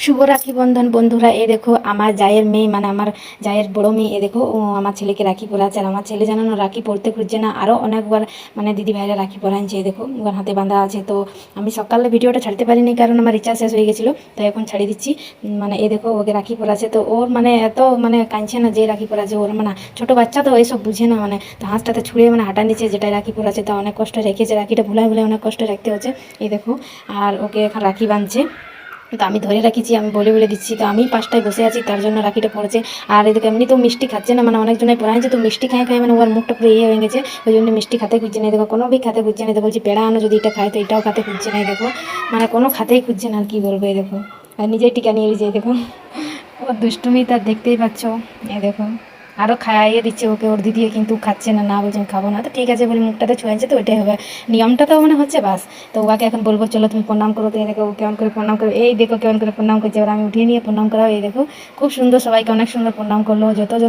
শুভ রাখি বন্ধন বন্ধুরা। এই দেখো আমার জায়ের মেয়ে, মানে আমার জায়ের বড় মেয়ে, এ দেখো ও আমার ছেলেকে রাখি পরাচ্ছে। আর আমার ছেলে জানো না রাখি পরতে খুঁজছে না, আরও অনেকবার মানে দিদি ভাইরা রাখি পরাইছে। এই দেখো ওর হাতে বাঁধা আছে। তো আমি সকালে ভিডিওটা ছাড়তে পারিনি কারণ আমার রিচার্জ শেষ হয়ে গেছিলো, তো এখন ছাড়িয়ে দিচ্ছি। মানে এই দেখো ওকে রাখি পরাচ্ছে। তো ওর মানে এত মানে কাঁদছে না যে রাখি পরাচ্ছে, ওর মানে ছোটো বাচ্চা তো এইসব বুঝে না, মানে তো হাঁসটাতে ছুঁড়ে মানে হাঁটান দিচ্ছে, যেটাই রাখি পরাচ্ছে তা অনেক কষ্ট রেখেছে, রাখিটা ভুলায় ভুলে অনেক কষ্ট রাখতে হচ্ছে। এই দেখো আর ওকে এখন রাখি বাঁধছে। তো আমি ধরে রাখিছি, আমি বলে বলে দিচ্ছি। তো আমি পাশটায় বসে আছি, তার জন্য রাখিটা পড়েছে। আর এদিকে এমনি তো মিষ্টি খাচ্ছে না, মানে অনেকজনে পড়াইছে, তো মিষ্টি খাই খাই মানে ওর মুখটা পুরো ইয়ে হয়ে গেছে, ওই জন্য মিষ্টি খাতে খুঁজছে না। দেখো কোনো ভি খাতে খুঁজছে না। তো বলছি পেড়া আনো, যদি এটা খায় তো এটাও খাতে খুঁজছে না। দেখো মানে কোনো খাতেই খুঁজছে না, আর কী বলবো। এই দেখো আর নিজেই টিকা নিয়ে যায়। দেখো ওর দুষ্টুমি তার দেখতেই পাচ্ছ। এই দেখো আরও খাইয়ে দিচ্ছে ওকে ওর দিদি, কিন্তু খাচ্ছে না, না বলছে আমি খাবো না। তো ঠিক আছে বলে মুখটাতে ছুঁয়েছে, তো ওইটাই হবে, নিয়মটা তো মানে হচ্ছে বাস। তো ওকে এখন বলবো চলো তুমি প্রণাম করো। তো এই দেখো কেমন করে প্রণাম করো, এই দেখো কেমন করে প্রণাম করছে। এবার আমি উঠিয়ে নিয়ে প্রণাম করাও। এই দেখো খুব সুন্দর, সবাইকে অনেক সুন্দর প্রণাম করলো, যতজন